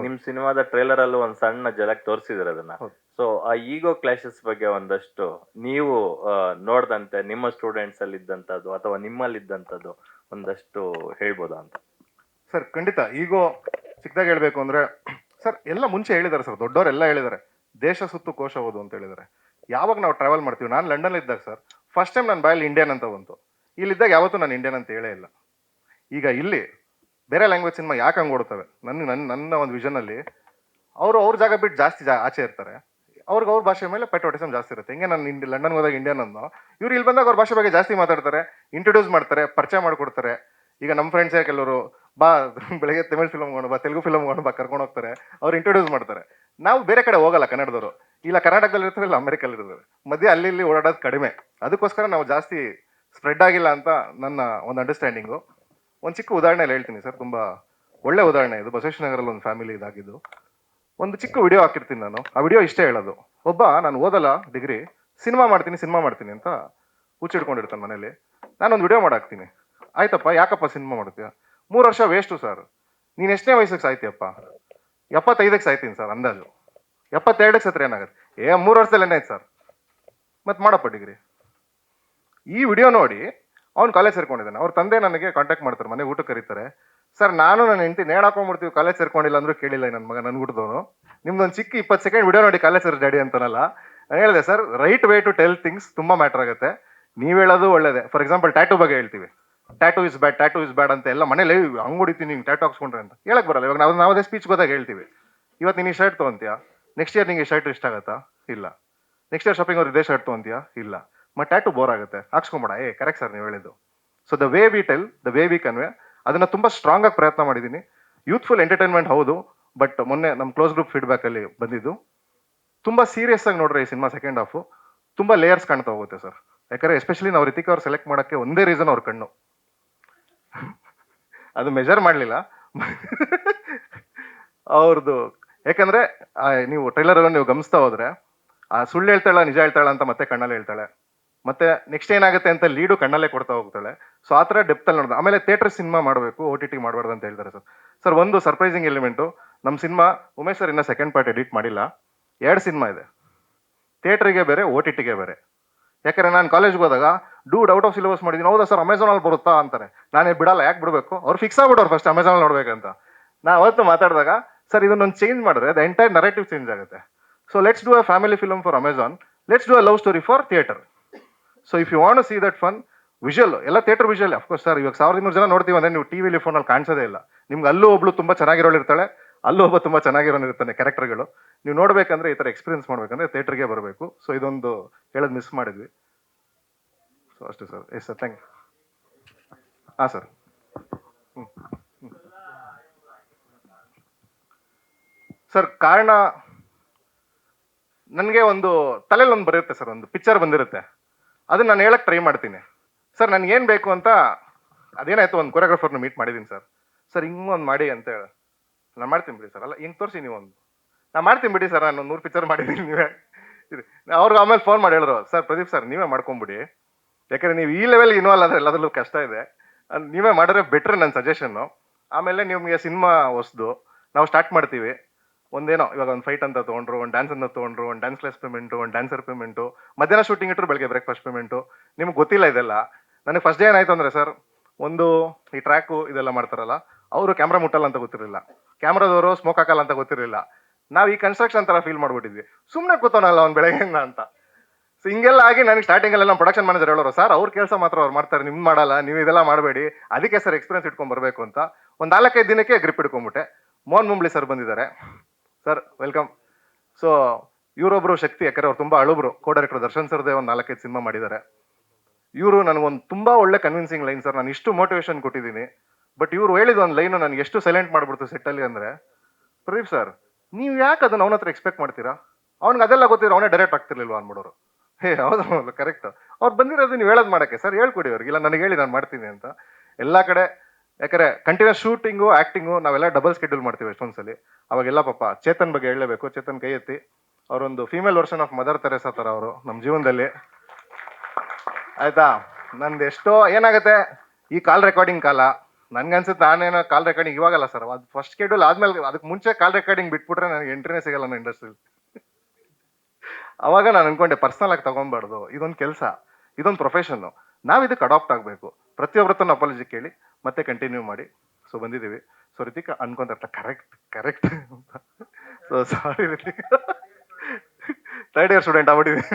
ನಿಮ್ ಸಿನಿಮಾದ ಟ್ರೇಲರ್ ಅಲ್ಲೂ ಒಂದ್ ಸಣ್ಣ ಝಲಕ್ ತೋರಿಸಿದ್ರೆ ಅದನ್ನ. ಸೊ ಆ ಈಗೋ ಕ್ಲಾಶಸ್ ಬಗ್ಗೆ ಒಂದಷ್ಟು ನೀವು ನೋಡ್ದಂತೆ ನಿಮ್ಮ ಸ್ಟೂಡೆಂಟ್ಸ್ ಅಲ್ಲಿ ಇದ್ದಂತದ್ದು ಅಥವಾ ನಿಮ್ಮಲ್ಲಿ ಇದ್ದಂತದ್ದು ಒಂದಷ್ಟು ಹೇಳ್ಬೋದಾ ಅಂತ. ಸರ್ ಖಂಡಿತ. ಈಗೋ ಚಿಕ್ಕದಾಗಿ ಹೇಳ್ಬೇಕು ಅಂದ್ರೆ ಸರ್ ಎಲ್ಲ ಮುಂಚೆ ಹೇಳಿದ್ದಾರೆ ಸರ್, ದೊಡ್ಡವರೆಲ್ಲ ಹೇಳಿದ್ದಾರೆ ದೇಶ ಸುತ್ತು ಕೋಶ ಓದು ಅಂತ ಹೇಳಿದ್ದಾರೆ. ಯಾವಾಗ ನಾವು ಟ್ರಾವೆಲ್ ಮಾಡ್ತೀವಿ, ನಾನು ಲಂಡನ್ ಇದ್ದಾಗ ಸರ್ ಫಸ್ಟ್ ಟೈಮ್ ನನ್ನ ಬಾಯಲ್ಲಿ ಇಂಡಿಯನ್ ಅಂತ ಬಂತು. ಇಲ್ಲಿದ್ದಾಗ ಯಾವತ್ತೂ ನಾನು ಇಂಡಿಯನ್ ಅಂತ ಹೇಳೇ ಇಲ್ಲ. ಈಗ ಇಲ್ಲಿ ಬೇರೆ ಲ್ಯಾಂಗ್ವೇಜ್ ಸಿನಿಮಾ ಯಾಕೆ ಹಂಗೆ ಓಡ್ತವೆ, ನನ್ನ ಒಂದು ವಿಷನಲ್ಲಿ ಅವ್ರ ಜಾಗ ಬಿಟ್ಟು ಜಾಸ್ತಿ ಆಚೆ ಇರ್ತಾರೆ. ಅವ್ರ ಭಾಷೆ ಮೇಲೆ ಪೆಟ್ರೋಟಿಸಮ್ ಜಾಸ್ತಿ ಇರುತ್ತೆ. ಹಿಂಗೆ ನಾನು ಲಂಡನ್ ಹೋದಾಗ ಇಂಡಿಯನ್ ಅನ್ನೋ ಇವ್ರು ಇಲ್ಲಿ ಬಂದಾಗ ಅವ್ರ ಭಾಷೆ ಬಗ್ಗೆ ಜಾಸ್ತಿ ಮಾತಾಡ್ತಾರೆ, ಇಂಟ್ರೊಡ್ಯೂಸ್ ಮಾಡ್ತಾರೆ, ಪರಿಚಯ ಮಾಡಿಕೊಡ್ತಾರೆ. ಈಗ ನಮ್ಮ ಫ್ರೆಂಡ್ಸೇ ಕೆಲವರು ಬಾ ಬೆಳಗ್ಗೆ ತಮಿಳ್ ಫಿಲಮ್ ಮಾಡೋಣ, ಬಾ ತೆಲುಗು ಫಿಲಮ್ ಮಾಡೋಣ, ಬಾ ಕರ್ಕೊಂಡು ಹೋಗ್ತಾರೆ, ಅವ್ರು ಇಂಟ್ರೊಡ್ಯೂಸ್ ಮಾಡ್ತಾರೆ. ನಾವು ಬೇರೆ ಕಡೆ ಹೋಗಲ್ಲ ಕನ್ನಡದವರು, ಇಲ್ಲ ಕರ್ನಾಟಕದಲ್ಲಿ ಇರ್ತಾರೆ, ಇಲ್ಲ ಅಮೆರಿಕಲ್ಲಿ ಇರ್ತಾರೆ, ಮಧ್ಯೆ ಅಲ್ಲಿ ಇಲ್ಲಿ ಓಡಾಡೋದು ಕಡಿಮೆ. ಅದಕ್ಕೋಸ್ಕರ ನಾವು ಜಾಸ್ತಿ ಸ್ಪ್ರೆಡ್ ಆಗಿಲ್ಲ ಅಂತ ನನ್ನ ಒಂದು ಅಂಡರ್ಸ್ಟ್ಯಾಂಡಿಂಗು. ಒಂದು ಚಿಕ್ಕ ಉದಾಹರಣೆಯಲ್ಲಿ ಹೇಳ್ತೀನಿ ಸರ್, ತುಂಬ ಒಳ್ಳೆ ಉದಾಹರಣೆ ಇದು. ಬಸವೇಶ್ವರನಗರಲ್ಲಿ ಒಂದು ಫ್ಯಾಮಿಲಿ ಇದಾಗಿದ್ದು. ಒಂದು ಚಿಕ್ಕ ವಿಡಿಯೋ ಹಾಕಿರ್ತೀನಿ ನಾನು. ಆ ವಿಡಿಯೋ ಇಷ್ಟೇ ಹೇಳೋದು, ಒಬ್ಬ ನಾನು ಓದಲ್ಲ ಡಿಗ್ರಿ, ಸಿನಿಮಾ ಮಾಡ್ತೀನಿ ಅಂತ ಹುಚ್ಚಿಡ್ಕೊಂಡಿರ್ತಾನೆ ಮನೇಲಿ. ನಾನೊಂದು ವಿಡಿಯೋ ಮಾಡಾಕ್ತೀನಿ. ಆಯ್ತಪ್ಪ, ಯಾಕಪ್ಪ ಸಿನಿಮಾ ಮಾಡ್ತೀಯ? 3 ವರ್ಷ ವೇಸ್ಟು ಸರ್. ನೀನು ಎಷ್ಟನೇ ವಯಸ್ಸಿಗೆ ಸಾಯ್ತೀಯಪ್ಪ? 75ಕ್ಕೆ ಸಾಯ್ತೀನಿ ಸರ್ ಅಂದಾಜು. 72ಕ್ಕೆ ಸತ್ರ ಏನಾಗುತ್ತೆ? 3 ವರ್ಷದಲ್ಲಿ ಏನಾಯ್ತು ಸರ್? ಮತ್ತೆ ಮಾಡಪ್ಪ ಡಿಗ್ರಿ. ಈ ವಿಡಿಯೋ ನೋಡಿ ಅವ್ನು ಕಾಲೇಜ್ ಸೇರ್ಕೊಂಡಿದ್ದಾನೆ. ಅವ್ರ ತಂದೆ ನನಗೆ ಕಾಂಟ್ಯಾಕ್ಟ್ ಮಾಡ್ತಾರೆ, ಮನೆ ಊಟಕ್ಕೆ ಕರೀತಾರೆ. ಸರ್ ನಾನು ನನ್ನ ಹೆಂಡತಿ ನೇಣು ಹಾಕೊಂಡ್ಬಿಡ್ತೀವಿ, ಕಾಲೇಜ್ ಸೇರ್ಕೊಂಡಿಲ್ಲ ಅಂದ್ರೂ ಕೇಳಿಲ್ಲ ನನ್ನ ಮಗ, ನನ್ನ ಹುಟ್ಟಿದವನು. ನಿಮ್ದೊಂದು ಚಿಕ್ಕ 20 ಸೆಕೆಂಡ್ ವಿಡಿಯೋ ನೋಡಿ ಕಾಲೇಜ್ ಸೇರ್ ಡ್ಯಾಡಿ ಅಂತಾನಲ್ಲ. ನಾನು ಹೇಳಿದೆ sir, right way to tell things ತುಂಬ ಮ್ಯಾಟರ್ ಆಗುತ್ತೆ. ನೀವು ಹೇಳೋದು ಒಳ್ಳೇದೇ. ಫಾರ್ ಎಕ್ಸಾಂಪಲ್ ಟ್ಯಾಟೂ ಬಗ್ಗೆ ಹೇಳ್ತೀವಿ, ಟ್ಯಾಟೂ ಇಸ್ ಬ್ಯಾಡ್ ಅಂತ ಎಲ್ಲ ಮನೇಲಿ ಹಂಗೆ ಹೊಡಿತೀನಿ ನೀವು ಟ್ಯಾಟೂ ಹಾಕ್ಸ್ಕೊಂಡ್ರೆ ಅಂತ ಹೇಳಕ್ ಬರಲ್ಲ. ಇವಾಗ ನಾವದೇ ಸ್ಪೀಚ್ ಹೋದಾಗ ಹೇಳ್ತೀವಿ, ಇವತ್ತು ನೀನು ಈ ಶರ್ಟ್ ತೊಗೊಂತೀಯಾ, ನೆಕ್ಸ್ಟ್ ಇಯರ್ ನಿಂಗೆ ಶರ್ಟ್ ಇಷ್ಟ ಆಗುತ್ತಾ? ಇಲ್ಲ. ನೆಕ್ಸ್ಟ್ ಇಯರ್ ಶಾಪಿಂಗ್ ಅವ್ರು ಇದೇ ಶರ್ಟ್ ತೊಗೊಂತೀಯಾ? ಇಲ್ಲ. ಮತ್ತೆ ಟ್ಯಾಟೂ ಬೋರ್ ಆಗುತ್ತೆ, ಹಾಕ್ಸ್ಕೊಂಬೇಡ. ಕರೆಕ್ಟ್ ಸರ್ ನೀವು ಹೇಳಿದ್ದು. So the way we tell, the way we convey, ಅದನ್ನ ತುಂಬ ಸ್ಟ್ರಾಂಗ್ ಆಗಿ ಪ್ರಯತ್ನ ಮಾಡಿದ್ದೀನಿ. ಯೂತ್ಫುಲ್ ಎಂಟರ್ಟೈನ್ಮೆಂಟ್ ಹೌದು, ಬಟ್ ಮೊನ್ನೆ ನಮ್ಮ ಕ್ಲೋಸ್ ಗ್ರೂಪ್ ಫೀಡ್ಬ್ಯಾಕ್ ಅಲ್ಲಿ ಬಂದಿದ್ದು ತುಂಬ ಸೀರಿಯಸ್ ಆಗಿ ನೋಡ್ರೆ ಈ ಸಿನಿಮಾ ಸೆಕೆಂಡ್ ಹಾಫು ತುಂಬ ಲೇಯರ್ಸ್ ಕಾಣ್ತಾ ಹೋಗುತ್ತೆ ಸರ್. ಯಾಕಂದ್ರೆ ಎಸ್ಪೆಷಲಿ ನಾವು ರಿತಿಕ್ ಅವ್ರು ಸೆಲೆಕ್ಟ್ ಮಾಡೋಕ್ಕೆ ಒಂದೇ ರೀಸನ್ ಅವ್ರ ಕಣ್ಣು. ಅದು ಮೆಜರ್ ಮಾಡಲಿಲ್ಲ ಅವ್ರದ್ದು. ಯಾಕಂದ್ರೆ ನೀವು ಟ್ರೈಲರ್ ನೀವು ಗಮನಿಸ್ತಾ ಹೋದ್ರೆ ಆ ಸುಳ್ಳು ಹೇಳ್ತಾಳ ನಿಜ ಹೇಳ್ತಾಳ ಅಂತ ಮತ್ತೆ ಕಣ್ಣಲ್ಲಿ ಹೇಳ್ತಾಳೆ, ಮತ್ತೆ ನೆಕ್ಸ್ಟ್ ಏನಾಗುತ್ತೆ ಅಂತ ಲೀಡು ಕಣ್ಣಲ್ಲೇ ಕೊಡ್ತಾ ಹೋಗ್ತಾಳೆ. ಸೊ ಆ ಥರ ಡೆಪ್ತಲ್ಲಿ ನೋಡಿದೆ. ಆಮೇಲೆ ಥಿಯೇಟರ್ ಸಿನಿಮಾ ಮಾಡಬೇಕು, OTT ಮಾಡಬಾರ್ದು ಅಂತ ಹೇಳ್ತಾರೆ ಸರ್. ಸರ್ ಒಂದು ಸರ್ಪ್ರೈಸಿಂಗ್ ಎಲಿಮೆಂಟು, ನಮ್ಮ ಸಿನಿಮಾ ಉಮೇಶ್ ಸರ್ ಇನ್ನೂ ಸೆಕೆಂಡ್ ಪಾರ್ಟ್ ಎಡಿಟ್ ಮಾಡಿಲ್ಲ. 2 ಸಿನಿಮಾ ಇದೆ, ಥಿಯೇಟ್ರಿಗೆ ಬೇರೆ, OTTಗೆ ಬೇರೆ. ಯಾಕಂದ್ರೆ ನಾನು ಕಾಲೇಜ್ಗೆ ಹೋದಾಗ ಡೂಡ್ ಔಟ್ ಆಫ್ ಸಿಲೆಬಸ್ ಮಾಡಿದ್ದೀನಿ. ಹೌದಾ ಸರ್ ಅಮೆಝಾನಲ್ಲಿ ಬರುತ್ತಾ ಅಂತಾರೆ. ನಾನೇ ಬಿಡಲ್ಲ, ಯಾಕೆ ಬಿಡಬೇಕು? ಅವ್ರು ಫಿಕ್ಸ್ ಆಗ್ಬಿಟ್ಟವ್ರು ಫಸ್ಟ್ ಅಮೆಝಾನ್ ನೋಡ್ಬೇಕಂತ. ನಾ ಅವತ್ತು ಮಾತಾಡಿದಾಗ ಸರ್ ಇದನ್ನೊಂದು ಚೇಂಜ್ ಮಾಡಿದ್ರೆ ದ ಎಂಟೈರ್ ನರೇಟಿವ್ ಚೇಂಜ್ ಆಗುತ್ತೆ. So let's do a family film for Amazon, let's do a love story for theatre. So if you want to see that fun visual, ಎಲ್ಲ theatre visual. Of course sir ಇವಾಗ 1200 ಜನ ನೋಡ್ತೀವಿ ಅಂದ್ರೆ ನೀವು ಟಿವಿಲಿ ಫೋನಲ್ಲಿ ಕಾಣಿಸೋದೇ ಇಲ್ಲ. ನಿಮ್ಗೆ ಅಲ್ಲೂ ಒಬ್ಳು ತುಂಬ ಚೆನ್ನಾಗಿರೋಳು ಇರ್ತಾಳೆ, ಅಲ್ಲೂ ಒಬ್ಬ ತುಂಬ ಚೆನ್ನಾಗಿರೋನು ಇರ್ತಾನೆ. ಕ್ಯಾರೆಕ್ಟರ್ಗಳು ನೀವು ನೋಡ್ಬೇಕಂದ್ರೆ, ಈ ಥರ ಎಕ್ಸ್ಪೀರಿಯನ್ಸ್ ಮಾಡ್ಬೇಕಂದ್ರೆ ಥಿಯೇಟರ್ಗೆ ಬರಬೇಕು. ಸೊ ಇದೊಂದು ಹೇಳೋದು ಮಿಸ್ ಮಾಡಿದ್ವಿ. ಸೊ ಅಷ್ಟೇ sir. Yes sir, thank you. ಹಾಂ ಸರ್. ಸರ್ ಕಾರಣ ನನಗೆ ಒಂದು ತಲೆಯಲ್ಲಿ ಒಂದು ಬರುತ್ತೆ ಸರ್, ಒಂದು ಪಿಕ್ಚರ್ ಬಂದಿರುತ್ತೆ, ಅದನ್ನ ನಾನು ಹೇಳಕ್ ಟ್ರೈ ಮಾಡ್ತೀನಿ. ಸರ್ ನನಗೇನು ಬೇಕು ಅಂತ ಅದೇನಾಯ್ತು, ಒಂದು ಕೊರಿಯೋಗ್ರಾಫರ್ನ ಮೀಟ್ ಮಾಡಿದ್ದೀನಿ ಸರ್. ಸರ್ ಹಿಂಗೊಂದು ಮಾಡಿ ಅಂತ ಹೇಳ, ನಾನು ಮಾಡ್ತೀನಿ ಬಿಡಿ ಸರ್. ಅಲ್ಲ ಹಿಂಗೆ ತೋರಿಸಿ ನೀವು ಒಂದು, ನಾನು ಮಾಡ್ತೀನಿ ಬಿಡಿ ಸರ್, ನಾನು 100 ಪಿಕ್ಚರ್ ಮಾಡಿದ್ದೀನಿ. ನೀವೇ ಅವ್ರಿಗೆ ಆಮೇಲೆ ಫೋನ್ ಮಾಡಿ ಹೇಳಿದ್ರು, ಸರ್ ಪ್ರದೀಪ್ ಸರ್ ನೀವೇ ಮಾಡ್ಕೊಂಬಿಡಿ, ಯಾಕಂದ್ರೆ ನೀವು ಈ ಲೆವೆಲ್ ಇನ್ವಾಲ್ವ್ ಆದ್ರೆ ಎಲ್ಲದರಲ್ಲೂ ಕಷ್ಟ ಇದೆ, ನೀವೇ ಮಾಡಿದ್ರೆ ಬೆಟ್ರ್ ನನ್ನ ಸಜೆಷನ್ನು. ಆಮೇಲೆ ನಿಮಗೆ ಸಿನಿಮಾ ಹೊಸ್ದು ನಾವು ಸ್ಟಾರ್ಟ್ ಮಾಡ್ತೀವಿ. ಒಂದೇನೋ ಇವಾಗ ಒಂದು ಫೈಟ್ ಅಂತ ತೊಗೊಂಡ್ರು, ಒಂದು ಡ್ಯಾನ್ಸ್ ಅಂತ ತೊಗೊಂಡ್ರು, ಒಂದು ಡ್ಯಾನ್ಸ್ ಕ್ಲಾಸ್ ಪೇಮೆಂಟು, ಒಂದು ಡ್ಯಾನ್ಸರ್ ಪೇಮೆಂಟು, ಮಧ್ಯಾಹ್ನ ಶೂಟಿಂಗ್ ಇಟ್ಟರು ಬೆಳಗ್ಗೆ ಬ್ರೇಕ್ಫಾಸ್ಟ್ ಪೇಮೆಂಟು. ನಿಮ್ಗೆ ಗೊತ್ತಿಲ್ಲ ಇದೆಲ್ಲ. ನನಗೆ ಫಸ್ಟ್ ಡೇ ಏನಾಯ್ತು ಅಂದರೆ ಸರ್, ಒಂದು ಈ ಟ್ರ್ಯಾಕು ಇದೆಲ್ಲ ಮಾಡ್ತಾರಲ್ಲ, ಅವರು ಕ್ಯಾಮ್ರಾ ಮುಟ್ಟಲ್ಲ ಅಂತ ಗೊತ್ತಿರಲಿಲ್ಲ, ಕ್ಯಾಮ್ರಾದವರು ಸ್ಮೋಕ್ ಹಾಕಲ್ಲ ಅಂತ ಗೊತ್ತಿರಲಿಲ್ಲ. ನಾವು ಈ ಕನ್ಸ್ಟ್ರಕ್ಷನ್ ಥರ ಫೀಲ್ ಮಾಡ್ಬಿಟ್ಟಿದ್ವಿ, ಸುಮ್ಮನೆ ಕೂತವನಲ್ಲ ಅವ್ನು ಬೆಳಗ್ಗೆಯಿಂದ ಅಂತ. ಸೊ ಹಿಂಗೆಲ್ಲ ಆಗಿ ನನಗೆ ಸ್ಟಾರ್ಟಿಂಗಲ್ಲಿ ನಮ್ಮ ಪ್ರೊಡಕ್ಷನ್ ಮ್ಯಾನೇಜರ್ ಹೇಳೋರು, ಸರ್ ಅವ್ರ ಕೆಲಸ ಮಾತ್ರ ಅವ್ರು ಮಾಡ್ತಾರೆ, ನಿಮ್ಗೆ ಮಾಡಲ್ಲ, ನೀವು ಇದೆಲ್ಲ ಮಾಡಬೇಡಿ, ಅದಕ್ಕೆ ಸರ್ ಎಕ್ಸ್ಪೀರಿಯನ್ಸ್ ಇಟ್ಕೊಂಡು ಬರಬೇಕು ಅಂತ. ಒಂದು 4-5 ದಿನಕ್ಕೆ ಗ್ರಿಪ್ ಇಟ್ಕೊಂಡ್ಬಿಟ್ಟೆ. ಮೋಹನ್ ಮುಂಬ್ಳಿ ಸರ್ ಬಂದಿದ್ದಾರೆ. Sir welcome. ಸೊ ಇವರೊಬ್ಬರು ಶಕ್ತಿ, ಯಾಕಂದ್ರೆ ಅವ್ರು ತುಂಬ ಅಳುಬ್ರು. ಡೈರೆಕ್ಟರ್ ದರ್ಶನ್ ಸರ್ದೇ ಒಂದು 4-5 ಸಿನಿಮಾ ಮಾಡಿದ್ದಾರೆ. ಇವರು ನನಗೊಂದು ತುಂಬ ಒಳ್ಳೆ ಕನ್ವಿನ್ಸಿಂಗ್ ಲೈನ್ ಸರ್, ನಾನು ಇಷ್ಟು ಮೋಟಿವೇಶನ್ ಕೊಟ್ಟಿದ್ದೀನಿ, ಬಟ್ ಇವ್ರು ಹೇಳಿದ ಒಂದು ಲೈನು ನನಗೆ ಎಷ್ಟು ಸೈಲೆಂಟ್ ಮಾಡಿಬಿಡ್ತು ಸೆಟ್ಟಲ್ಲಿ ಅಂದರೆ, ಪ್ರದೀಪ್ ಸರ್ ನೀವು ಯಾಕೆ ಅದನ್ನ ಅವನ ಹತ್ರ ಎಕ್ಸ್ಪೆಕ್ಟ್ ಮಾಡ್ತೀರಾ? ಅವ್ನಿಗೆ ಅದೆಲ್ಲ ಗೊತ್ತಿರೋ ಅವನೇ ಡೈರೆಕ್ಟ್ ಆಗ್ತಿರ್ಲಿಲ್ವಾ ಅಂದ್ಬಿಡೋರು. ಹೌದು ಕರೆಕ್ಟ್. ಅವ್ರು ಬಂದಿರೋದು ನೀವು ಹೇಳೋದು ಮಾಡೋಕ್ಕೆ, ಸರ್ ಹೇಳ್ಕೊಡಿ ಅವ್ರಿಗೆ, ಇಲ್ಲ ನನಗೆ ಹೇಳಿ ನಾನು ಮಾಡ್ತೀನಿ ಅಂತ. ಎಲ್ಲ ಕಡೆ ಯಾಕಂದ್ರೆ ಕಂಟಿನ್ಯೂಸ್ ಶೂಟಿಂಗು ಆ್ಯಕ್ಟಿಂಗು ನಾವೆಲ್ಲ ಡಬಲ್ ಸ್ಕೆಡ್ಯೂಲ್ ಮಾಡ್ತೀವಿ ಎಷ್ಟೊಂದ್ಸಲಿ. ಅವಾಗೆಲ್ಲ ಪಾಪ ಚೇತನ್ ಬಗ್ಗೆ ಹೇಳಲೇಬೇಕು. ಚೇತನ್ ಕೈ ಎತ್ತಿ, ಅವರೊಂದು female version of Mother Teresa ಥರ ಅವರು ನಮ್ಮ ಜೀವನದಲ್ಲಿ. ಆಯ್ತಾ, ನಂದು ಎಷ್ಟೋ ಏನಾಗುತ್ತೆ, ಈ ಕಾಲ್ ರೆಕಾರ್ಡಿಂಗ್ ಕಾಲ, ನನ್ಗನ್ಸುತ್ತೆ ನಾನೇನೋ ಕಾಲ್ ರೆಕಾರ್ಡಿಂಗ್ ಇವಾಗಲ್ಲ ಸರ್, ಅದು ಫಸ್ಟ್ ಶೆಡ್ಯೂಲ್ ಆದ್ಮೇಲೆ ಅದಕ್ಕೆ ಮುಂಚೆ ಕಾಲ್ ರೆಕಾರ್ಡಿಂಗ್ ಬಿಟ್ಬಿಟ್ರೆ ನನಗೆ ಎಂಟ್ರಿನೇ ಸಿಗಲ್ಲ ನನ್ನ ಇಂಡಸ್ಟ್ರಿಲಿ. ಅವಾಗ ನಾನು ಅನ್ಕೊಂಡೆ ಪರ್ಸನಲ್ ಆಗಿ ತಗೊಬಾರ್ದು, ಇದೊಂದು ಕೆಲಸ, ಇದೊಂದು ಪ್ರೊಫೆಷನ್ನು, ನಾವು ಇದಕ್ಕೆ ಅಡಾಪ್ಟ್ ಆಗಬೇಕು. ಪ್ರತಿಯೊಬ್ಬರತ್ರ ಅಪಾಲಜಿ ಕೇಳಿ ಮತ್ತೆ ಕಂಟಿನ್ಯೂ ಮಾಡಿ. ಸೊ ಬಂದಿದ್ದೀವಿ. ಸೊ ರಿತಿಕ್ ಅನ್ಕೊಂತ ಕರೆಕ್ಟ್ ಕರೆಕ್ಟ್ ಅಂತ. So sorry Ritik, third year student ಆಗ್ಬಿಟ್ಟಿದ್ದೀನಿ.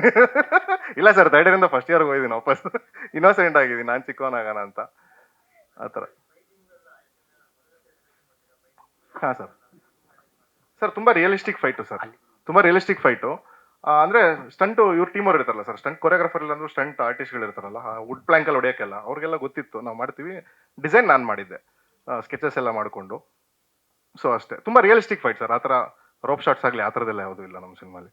ಇಲ್ಲ ಸರ್, ಥರ್ಡ್ ಇಯರಿಂದ ಫಸ್ಟ್ ಇಯರ್ಗೆ ಹೋಗಿದ್ದೀನಿ ವಾಪಸ್. ಇನ್ನೋಸೆಂಟ್ ಆಗಿದ್ದೀನಿ, ನಾನು ಚಿಕ್ಕವನಾಗೋಣ ಅಂತ ಆ ಥರ. ಹಾಂ ಸರ್. ಸರ್ ತುಂಬ ರಿಯಲಿಸ್ಟಿಕ್ ಫೈಟು ಸರ್, ತುಂಬ ರಿಯಲಿಸ್ಟಿಕ್ ಫೈಟು. ಅಂದರೆ ಸ್ಟಂಟು ಇವ್ರ ಟೀಮ್ ಅವ್ರು ಇರ್ತಾರಲ್ಲ ಸರ್, ಸ್ಟಂಟ್ ಕೊರಿಯೋಗ್ರಾಫರ್ ಇಲ್ಲ ಅಂದ್ರೆ ಸ್ಟಂಟ್ ಆರ್ಟಿಸ್ಟ್ಗಳು ಇರ್ತಾರಲ್ಲ, ವುಡ್ ಪ್ಲ್ಯಾಂಕಲ್ಲಿ ಹೊಡೆಯೋಕ್ಕೆಲ್ಲ ಅವ್ರಿಗೆಲ್ಲ ಗೊತ್ತಿತ್ತು ನಾವು ಮಾಡ್ತೀವಿ. ಡಿಸೈನ್ ನಾನು ಮಾಡಿದ್ದೆ, ಸ್ಕೆಚಸ್ ಎಲ್ಲ ಮಾಡಿಕೊಂಡು. ಸೊ ಅಷ್ಟೇ, ತುಂಬ ರಿಯಲಿಸ್ಟಿಕ್ ಫೈಟ್ ಸರ್. ಆ ಥರ ರೋಪ್ ಶಾಟ್ಸ್ ಆಗಲಿ ಆ ಥರದ್ದೆಲ್ಲ ಯಾವುದೂ ಇಲ್ಲ ನಮ್ಮ ಸಿನಿಮಾಲಿ.